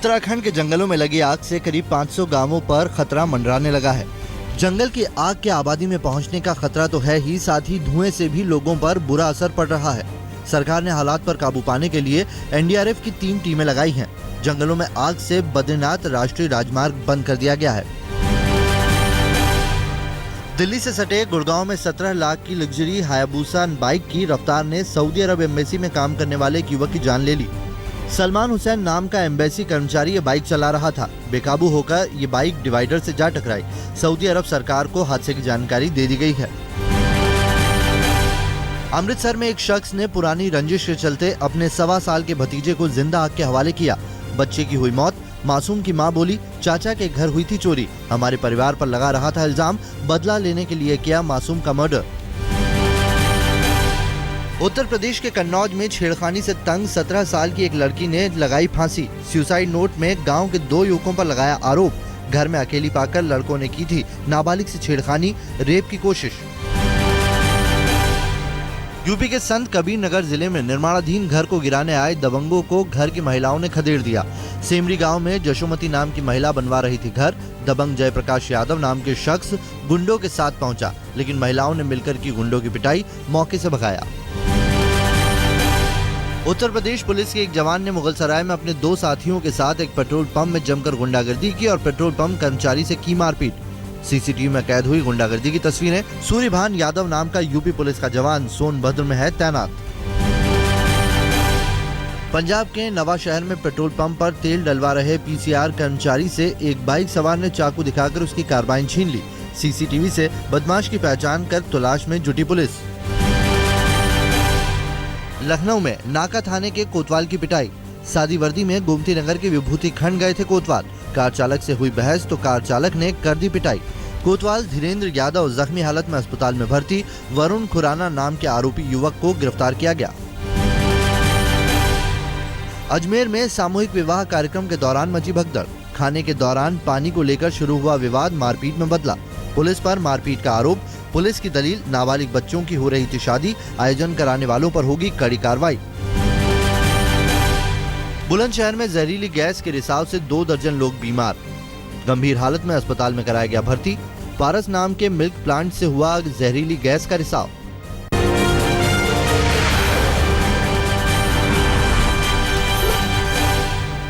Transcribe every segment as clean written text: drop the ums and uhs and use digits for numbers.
उत्तराखंड के जंगलों में लगी आग से करीब 500 गांवों पर खतरा मंडराने लगा है। जंगल की आग के आबादी में पहुंचने का खतरा तो है ही, साथ ही धुएं से भी लोगों पर बुरा असर पड़ रहा है। सरकार ने हालात पर काबू पाने के लिए एनडीआरएफ की 3 टीमें लगाई हैं। जंगलों में आग से बद्रीनाथ राष्ट्रीय राजमार्ग बंद कर दिया गया है। दिल्ली से सटे गुड़गांव में 17 लाख की लग्जरी हायाबुसा बाइक की रफ्तार ने सऊदी अरब एम्बेसी में काम करने वाले एक युवक की जान ले ली। सलमान हुसैन नाम का एम्बेसी कर्मचारी ये बाइक चला रहा था। बेकाबू होकर ये बाइक डिवाइडर से जा टकराई। सऊदी अरब सरकार को हादसे की जानकारी दे दी गई है। अमृतसर में एक शख्स ने पुरानी रंजिश के चलते अपने 1.25 साल के भतीजे को जिंदा आग के हवाले किया। बच्चे की हुई मौत। मासूम की मां बोली, चाचा के घर हुई थी चोरी, हमारे परिवार पर लगा रहा था इल्जाम, बदला लेने के लिए किया मासूम का मर्डर। उत्तर प्रदेश के कन्नौज में छेड़खानी से तंग 17 साल की एक लड़की ने लगाई फांसी। सुसाइड नोट में गांव के 2 युवकों पर लगाया आरोप। घर में अकेली पाकर लड़कों ने की थी नाबालिग से छेड़खानी, रेप की कोशिश। यूपी के संत कबीर नगर जिले में निर्माणाधीन घर को गिराने आए दबंगों को घर की महिलाओं ने खदेड़ दिया। सेमरी गांव में जशोमती नाम की महिला बनवा रही थी घर। दबंग जयप्रकाश यादव नाम के शख्स गुंडों के साथ पहुंचा, लेकिन महिलाओं ने मिलकर की गुंडों की पिटाई, मौके से भगाया। उत्तर प्रदेश पुलिस के एक जवान ने मुगलसराय में अपने 2 साथियों के साथ एक पेट्रोल पंप में जमकर गुंडागर्दी की और पेट्रोल पंप कर्मचारी से की मारपीट। सीसीटीवी में कैद हुई गुंडागर्दी की तस्वीरें। सूर्यभान यादव नाम का यूपी पुलिस का जवान सोनभद्र में है तैनात। पंजाब के नवा शहर में पेट्रोल पंप पर तेल डलवा रहे पीसीआर कर्मचारी से एक बाइक सवार ने चाकू दिखाकर उसकी कार्बाइन छीन ली। सीसीटीवी से बदमाश की पहचान कर तलाश में जुटी पुलिस। लखनऊ में नाका थाने के कोतवाल की पिटाई। सादी वर्दी में गोमती नगर के विभूति खंड गए थे कोतवाल। कार चालक से हुई बहस तो कार चालक ने कर दी पिटाई। कोतवाल धीरेन्द्र यादव जख्मी हालत में अस्पताल में भर्ती। वरुण खुराना नाम के आरोपी युवक को गिरफ्तार किया गया। अजमेर में सामूहिक विवाह कार्यक्रम के दौरान मची भगदड़। खाने के दौरान पानी को लेकर शुरू हुआ विवाद मारपीट में बदला। पुलिस पर मारपीट का आरोप। पुलिस की दलील, नाबालिग बच्चों की हो रही थी शादी, आयोजन कराने वालों पर होगी कड़ी कार्रवाई। बुलंदशहर में जहरीली गैस के रिसाव से 2 दर्जन लोग बीमार। गंभीर हालत में अस्पताल में कराया गया भर्ती। पारस नाम के मिल्क प्लांट से हुआ जहरीली गैस का रिसाव।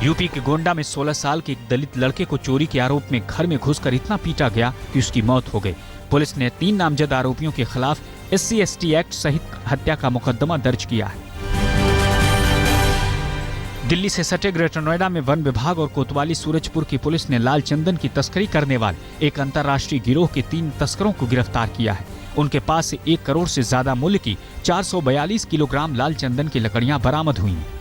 यूपी के गोंडा में 16 साल के एक दलित लड़के को चोरी के आरोप में घर में घुसकर इतना पीटा गया कि उसकी मौत हो गई। पुलिस ने 3 नामजद आरोपियों के खिलाफ SC/ST एक्ट सहित हत्या का मुकदमा दर्ज किया है। दिल्ली से सटे ग्रेटर नोएडा में वन विभाग और कोतवाली सूरजपुर की पुलिस ने लाल चंदन की तस्करी करने वाले एक अंतर्राष्ट्रीय गिरोह के 3 तस्करों को गिरफ्तार किया है। उनके पास से 1 करोड़ से ज्यादा मूल्य की 442 किलोग्राम लाल चंदन की लकड़ियां बरामद हुई हैं।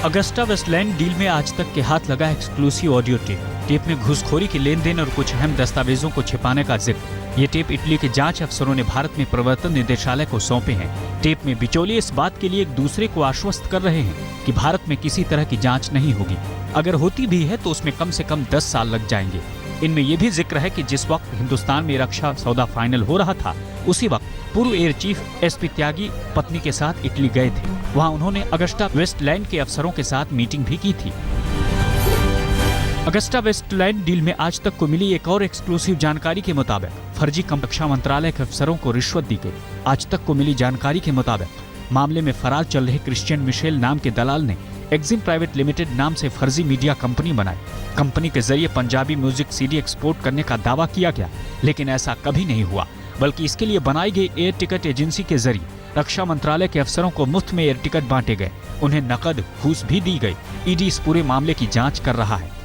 अगस्टा वेस्टलैंड डील में आज तक के हाथ लगा एक्सक्लूसिव ऑडियो टेप में घूसखोरी के लेन देन और कुछ अहम दस्तावेजों को छिपाने का जिक्र। ये टेप इटली के जांच अफसरों ने भारत में प्रवर्तन निदेशालय को सौंपे हैं। टेप में बिचौलिए इस बात के लिए एक दूसरे को आश्वस्त कर रहे हैं कि भारत में किसी तरह की जांच नहीं होगी। अगर होती भी है तो उसमें कम से कम 10 साल लग जाएंगे। इनमें यह भी जिक्र है कि जिस वक्त हिंदुस्तान में रक्षा सौदा फाइनल हो रहा था, उसी वक्त पूर्व एयर चीफ SP त्यागी पत्नी के साथ इटली गए थे। वहां उन्होंने अगस्टा वेस्टलैंड के अफसरों के साथ मीटिंग भी की थी। अगस्टा वेस्टलैंड डील में आज तक को मिली एक और एक्सक्लूसिव जानकारी के मुताबिक फर्जी रक्षा मंत्रालय के अफसरों को रिश्वत दी गई। आज तक को मिली जानकारी के मुताबिक मामले में फरार चल रहे क्रिश्चियन मिशेल नाम के दलाल ने एक्जिम प्राइवेट लिमिटेड नाम से फर्जी मीडिया कंपनी बनाई। कंपनी के जरिए पंजाबी म्यूजिक CD एक्सपोर्ट करने का दावा किया गया, लेकिन ऐसा कभी नहीं हुआ, बल्कि इसके लिए बनाई गई एयर टिकट एजेंसी के जरिए रक्षा मंत्रालय के अफसरों को मुफ्त में एयर टिकट बांटे गए। उन्हें नकद घूस भी दी गई। ED इस पूरे मामले की जांच कर रहा है।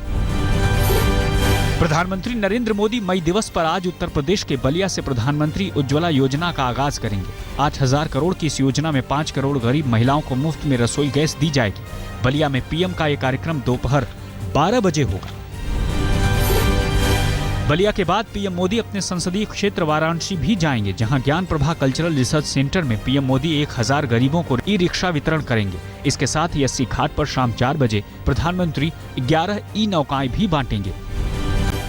प्रधानमंत्री नरेंद्र मोदी मई दिवस पर आज उत्तर प्रदेश के बलिया से प्रधानमंत्री उज्ज्वला योजना का आगाज करेंगे। 8,000 करोड़ की इस योजना में 5 करोड़ गरीब महिलाओं को मुफ्त में रसोई गैस दी जाएगी। बलिया में PM का ये कार्यक्रम दोपहर 12 बजे होगा। बलिया के बाद PM मोदी अपने संसदीय क्षेत्र वाराणसी भी जाएंगे, जहां ज्ञान प्रभा कल्चरल रिसर्च सेंटर में PM मोदी 1000 गरीबों को ई-रिक्शा वितरण करेंगे। इसके साथ ही 80 घाट पर शाम 4 बजे प्रधानमंत्री 11 ई-नौकाएं भी बांटेंगे।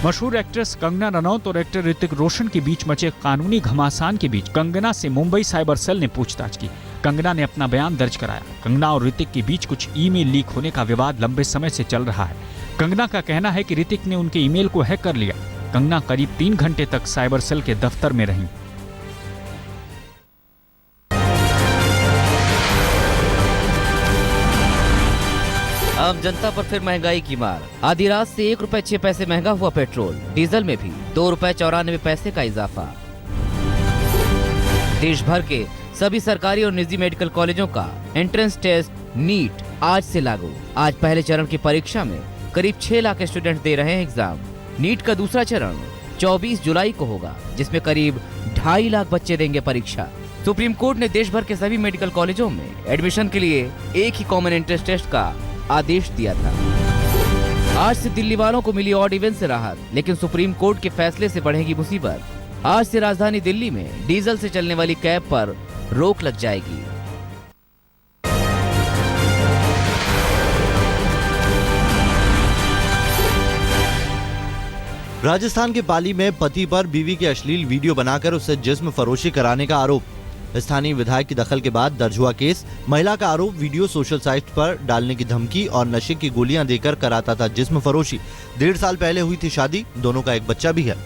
मशहूर एक्ट्रेस कंगना रनौत और एक्टर ऋतिक रोशन के बीच मचे कानूनी घमासान के बीच कंगना से मुंबई साइबर सेल ने पूछताछ की। कंगना ने अपना बयान दर्ज कराया। कंगना और ऋतिक के बीच कुछ ईमेल लीक होने का विवाद लंबे समय से चल रहा है। कंगना का कहना है कि ऋतिक ने उनके ईमेल को हैक कर लिया। कंगना करीब 3 घंटे तक साइबर सेल के दफ्तर में रहीं। आम जनता पर फिर महंगाई की मार। आधी रात से 1 रुपए 6 पैसे महंगा हुआ पेट्रोल, डीजल में भी 2 रुपए 94 पैसे का इजाफा। देश भर के सभी सरकारी और निजी मेडिकल कॉलेजों का एंट्रेंस टेस्ट नीट आज से लागू। आज पहले चरण की परीक्षा में करीब 6 लाख स्टूडेंट दे रहे हैं एग्जाम। नीट का दूसरा चरण 24 जुलाई को होगा, जिसमें करीब 2.5 लाख बच्चे देंगे परीक्षा। सुप्रीम कोर्ट ने देश भर के सभी मेडिकल कॉलेजों में एडमिशन के लिए एक ही कॉमन एंट्रेंस टेस्ट का आदेश दिया था। आज से दिल्ली वालों को मिली ऑड इवन से राहत, लेकिन सुप्रीम कोर्ट के फैसले से बढ़ेगी मुसीबत। आज से राजधानी दिल्ली में डीजल से चलने वाली कैब पर रोक लग जाएगी। राजस्थान के पाली में पति पर बीवी के अश्लील वीडियो बनाकर उससे जिस्म फरोशी कराने का आरोप। स्थानीय विधायक की दखल के बाद दर्ज हुआ केस। महिला का आरोप वीडियो सोशल साइट पर डालने की धमकी और नशे की गोलियां देकर कराता था जिस्म फरोशी। 1.5 साल पहले हुई थी शादी, दोनों का एक बच्चा भी है।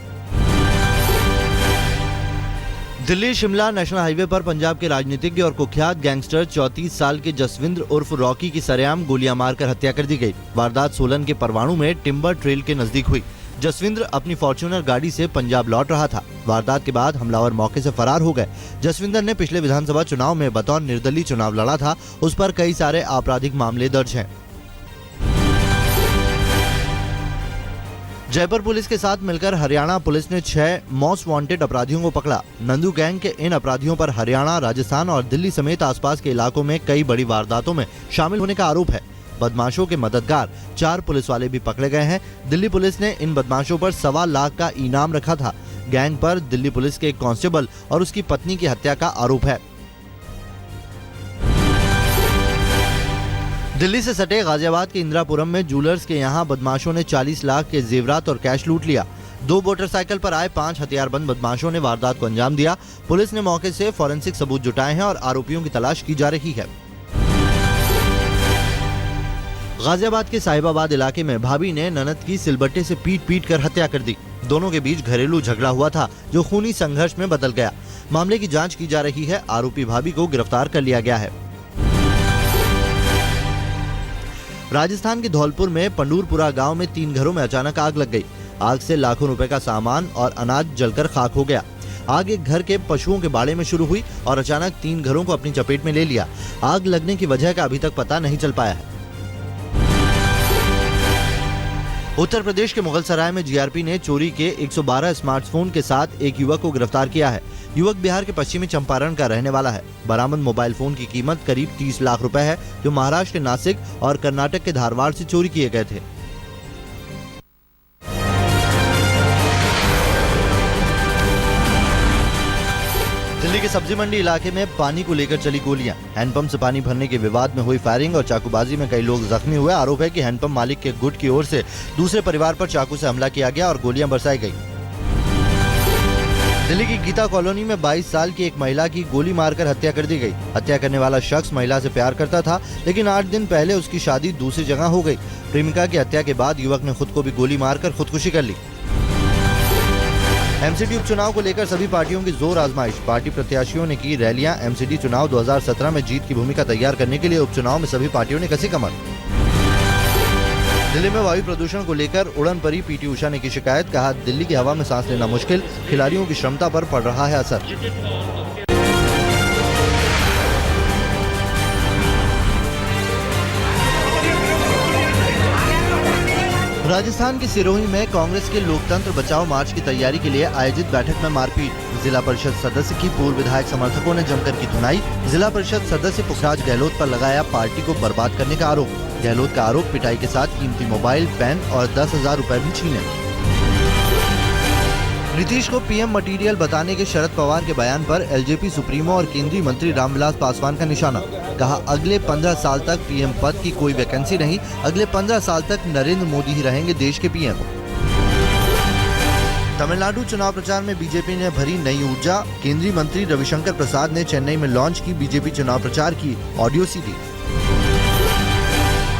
दिल्ली शिमला नेशनल हाईवे पर पंजाब के राजनीतिज्ञ और कुख्यात गैंगस्टर 34 साल के जसविंद्र उर्फ रॉकी की सरेआम गोलियां मारकर हत्या कर दी गई। वारदात सोलन के परवाणु में टिम्बर ट्रेल के नजदीक हुई। जसविंद्र अपनी फॉर्च्यूनर गाड़ी से पंजाब लौट रहा था। वारदात के बाद हमलावर मौके से फरार हो गए। जसविंद्र ने पिछले विधानसभा चुनाव में बतौर निर्दलीय चुनाव लड़ा था। उस पर कई सारे आपराधिक मामले दर्ज हैं। जयपुर पुलिस के साथ मिलकर हरियाणा पुलिस ने 6 मोस्ट वांटेड अपराधियों को पकड़ा। नंदू गैंग के इन अपराधियों पर हरियाणा, राजस्थान और दिल्ली समेत आसपास के इलाकों में कई बड़ी वारदातों में शामिल होने का आरोप है। बदमाशों के मददगार 4 पुलिस वाले भी पकड़े गए हैं। दिल्ली पुलिस ने इन बदमाशों पर 1.25 लाख का इनाम रखा था। गैंग पर दिल्ली पुलिस के एक कांस्टेबल और उसकी पत्नी की हत्या का आरोप है। दिल्ली से सटे गाजियाबाद के इंदिरापुरम में जूलर्स के यहां बदमाशों ने 40 लाख के जेवरात और कैश लूट लिया। 2 मोटरसाइकिल पर आए 5 हथियारबंद बदमाशों ने वारदात को अंजाम दिया। पुलिस ने मौके से फॉरेंसिक सबूत जुटाए हैं और आरोपियों की तलाश की जा रही है। गाजियाबाद के साहिबाबाद इलाके में भाभी ने ननद की सिलबट्टे से पीट कर हत्या कर दी। दोनों के बीच घरेलू झगड़ा हुआ था, जो खूनी संघर्ष में बदल गया। मामले की जांच की जा रही है। आरोपी भाभी को गिरफ्तार कर लिया गया है। राजस्थान के धौलपुर में पंडूरपुरा गांव में 3 घरों में अचानक आग लग गई। आग से लाखों रुपए का सामान और अनाज जलकर खाक हो गया। आग एक घर के पशुओं के बाड़े में शुरू हुई और अचानक 3 घरों को अपनी चपेट में ले लिया। आग लगने की वजह का अभी तक पता नहीं चल पाया है। उत्तर प्रदेश के मुगलसराय में जीआरपी ने चोरी के 112 स्मार्टफोन के साथ एक युवक को गिरफ्तार किया है। युवक बिहार के पश्चिमी चंपारण का रहने वाला है। बरामद मोबाइल फोन की कीमत करीब 30 लाख रुपए है, जो महाराष्ट्र के नासिक और कर्नाटक के धारवाड़ से चोरी किए गए थे। दिल्ली के सब्जी मंडी इलाके में पानी को लेकर चली गोलियां। हैंडपंप से पानी भरने के विवाद में हुई फायरिंग और चाकूबाजी में कई लोग जख्मी हुए। आरोप है कि हैंडपंप मालिक के गुट की ओर से दूसरे परिवार पर चाकू से हमला किया गया और गोलियां बरसाई गई। दिल्ली की गीता कॉलोनी में 22 साल की एक महिला की गोली मारकर हत्या कर दी गई। हत्या करने वाला शख्स महिला से प्यार करता था, लेकिन 8 दिन पहले उसकी शादी दूसरी जगह हो गई। प्रेमिका की हत्या के बाद युवक ने खुद को भी गोली मारकर खुदकुशी कर ली। एमसीडी उपचुनाव को लेकर सभी पार्टियों की जोर आजमाइश। पार्टी प्रत्याशियों ने की रैलियां। एमसीडी चुनाव 2017 में जीत की भूमिका तैयार करने के लिए उपचुनाव में सभी पार्टियों ने कसी कमर। दिल्ली में वायु प्रदूषण को लेकर उड़न परी पीटी उषा ने की शिकायत। कहा, दिल्ली की हवा में सांस लेना मुश्किल, खिलाड़ियों की क्षमता पर पड़ रहा है असर। राजस्थान के सिरोही में कांग्रेस के लोकतंत्र बचाओ मार्च की तैयारी के लिए आयोजित बैठक में मारपीट। जिला परिषद सदस्य की पूर्व विधायक समर्थकों ने जमकर की धुनाई। जिला परिषद सदस्य पुखराज गहलोत पर लगाया पार्टी को बर्बाद करने का आरोप। गहलोत का आरोप पिटाई के साथ कीमती मोबाइल, पेन और 10,000 रुपए भी छीने। नीतीश को पीएम मटेरियल बताने के शरद पवार के बयान पर एलजेपी सुप्रीमो और केंद्रीय मंत्री रामविलास पासवान का निशाना। कहा, अगले 15 साल तक पीएम पद की कोई वैकेंसी नहीं। अगले 15 साल तक नरेंद्र मोदी ही रहेंगे देश के पीएम। तमिलनाडु चुनाव प्रचार में बीजेपी ने भरी नई ऊर्जा। केंद्रीय मंत्री रविशंकर प्रसाद ने चेन्नई में लॉन्च की बीजेपी चुनाव प्रचार की ऑडियो सीडी।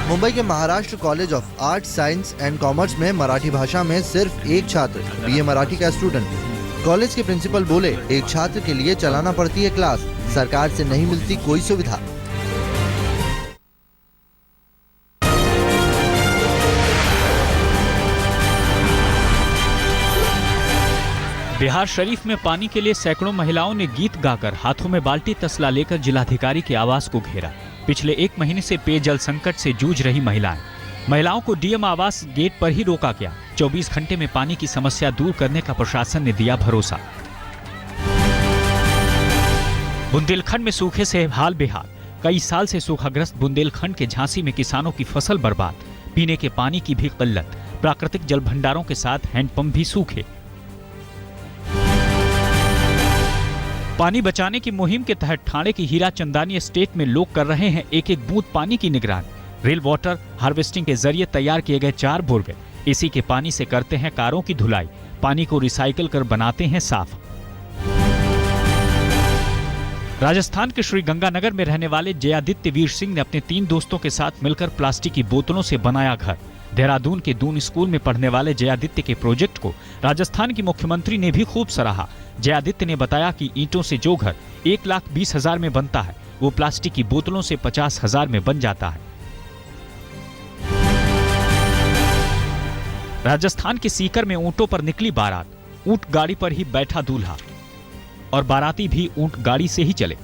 मुंबई के Maharashtra college of art, science and commerce में मराठी भाषा में सिर्फ एक छात्र, बीए मराठी का स्टूडेंट। कॉलेज के प्रिंसिपल बोले, एक छात्र के लिए चलाना पड़ती है क्लास, सरकार से नहीं मिलती कोई सुविधा। बिहार शरीफ में पानी के लिए सैकड़ों महिलाओं ने गीत गाकर हाथों में बाल्टी तसला लेकर जिलाधिकारी के आवास को घेरा। पिछले 1 महीने से पेयजल संकट से जूझ रही महिलाओं को डीएम आवास गेट पर ही रोका गया। 24 घंटे में पानी की समस्या दूर करने का प्रशासन ने दिया भरोसा। बुंदेलखंड में सूखे से हाल बेहाल। कई साल से सूखाग्रस्त बुंदेलखंड के झांसी में किसानों की फसल बर्बाद, पीने के पानी की भी किल्लत, प्राकृतिक जल भंडारों के साथ हैंडपंप भी सूखे। पानी बचाने की मुहिम के तहत ठाणे की हीरा चंदानी एस्टेट में लोग कर रहे हैं एक एक बूंद पानी की निगरानी। रेल वाटर हार्वेस्टिंग के जरिए तैयार किए गए 4 बोरवेल, इसी के पानी से करते हैं कारों की धुलाई, पानी को रिसाइकिल कर बनाते हैं साफ। राजस्थान के श्रीगंगानगर में रहने वाले जयादित्य वीर सिंह ने अपने 3 दोस्तों के साथ मिलकर प्लास्टिक की बोतलों से बनाया घर। देहरादून के दून स्कूल में पढ़ने वाले जयादित्य के प्रोजेक्ट को राजस्थान की मुख्यमंत्री ने भी खूब सराहा। जयादित्य ने बताया कि ईंटों से जो घर 1,20,000 में बनता है, वो प्लास्टिक की बोतलों से 50,000 में बन जाता है। राजस्थान के सीकर में ऊंटों पर निकली बारात, ऊंट गाड़ी पर ही बैठा दूल्हा और बाराती भी ऊंट गाड़ी से ही चले।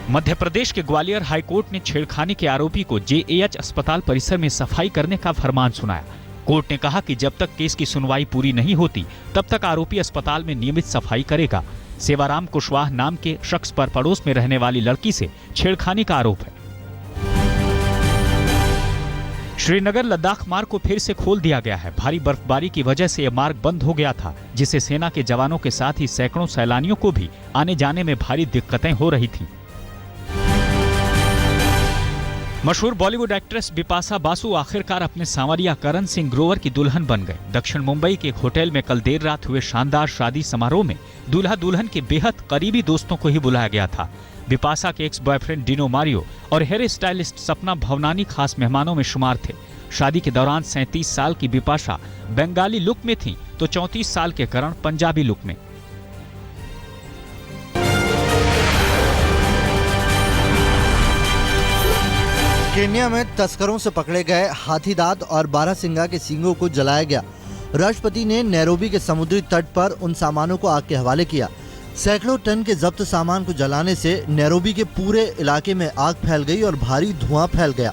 मध्य प्रदेश के ग्वालियर हाईकोर्ट ने छेड़खानी के आरोपी को जेएएच अस्पताल परिसर में सफाई करने का फरमान सुनाया। कोर्ट ने कहा कि जब तक केस की सुनवाई पूरी नहीं होती, तब तक आरोपी अस्पताल में नियमित सफाई करेगा। सेवाराम कुशवाहा नाम के शख्स पर पड़ोस में रहने वाली लड़की से छेड़खानी का आरोप है। श्रीनगर लद्दाख मार्ग को फिर से खोल दिया गया है। भारी बर्फबारी की वजह से यह मार्ग बंद हो गया था, जिससे सेना के जवानों के साथ ही सैकड़ों सैलानियों को भी आने जाने में भारी दिक्कतें हो रही थी। मशहूर बॉलीवुड एक्ट्रेस बिपाशा बासु आखिरकार अपने सांवरिया करण सिंह ग्रोवर की दुल्हन बन गए। दक्षिण मुंबई के एक होटल में कल देर रात हुए शानदार शादी समारोह में दूल्हा दुल्हन के बेहद करीबी दोस्तों को ही बुलाया गया था। बिपाशा के एक्स बॉयफ्रेंड डिनो मारियो और हेयर स्टाइलिस्ट सपना भवनानी खास मेहमानों में शुमार थे। शादी के दौरान 37 साल की बिपाशा बंगाली लुक में थी, तो 34 साल के करण पंजाबी लुक में। केन्या में तस्करों से पकड़े गए हाथीदांत और बारहसिंगा के सींगों को जलाया गया। राष्ट्रपति ने नैरोबी के समुद्री तट पर उन सामानों को आग के हवाले किया। सैकड़ों टन के जब्त सामान को जलाने से नैरोबी के पूरे इलाके में आग फैल गई और भारी धुआं फैल गया।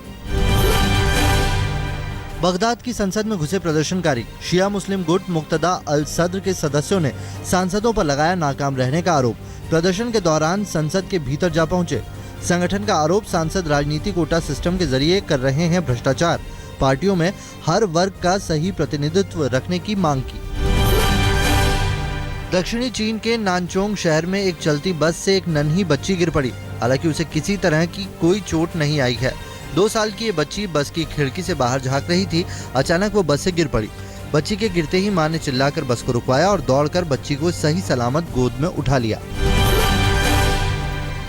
बगदाद की संसद में घुसे प्रदर्शनकारी शिया मुस्लिम गुट मुक्तदा अल सद्र के सदस्यों ने सांसदों पर लगाया नाकाम रहने का आरोप। प्रदर्शन के दौरान संसद के भीतर जा पहुंचे। संगठन का आरोप, सांसद राजनीति कोटा सिस्टम के जरिए कर रहे हैं भ्रष्टाचार। पार्टियों में हर वर्ग का सही प्रतिनिधित्व रखने की मांग की। दक्षिणी चीन के नानचोंग शहर में एक चलती बस से एक नन्ही बच्ची गिर पड़ी। हालांकि उसे किसी तरह की कोई चोट नहीं आई है। 2 साल की ये बच्ची बस की खिड़की से बाहर झांक रही थी। अचानक वो बस से गिर पड़ी। बच्ची के गिरते ही मां ने चिल्लाकर बस को रुकवाया और दौड़कर बच्ची को सही सलामत गोद में उठा लिया।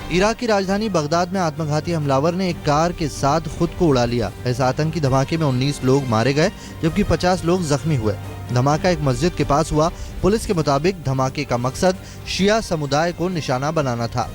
इराक की राजधानी बगदाद में आत्मघाती हमलावर ने एक कार के साथ खुद को उड़ा लिया। इस आतंकी धमाके में 19 लोग मारे गए, जबकि 50 लोग जख्मी हुए। धमाका एक मस्जिद के पास हुआ। पुलिस के मुताबिक धमाके का मकसद शिया समुदाय को निशाना बनाना था।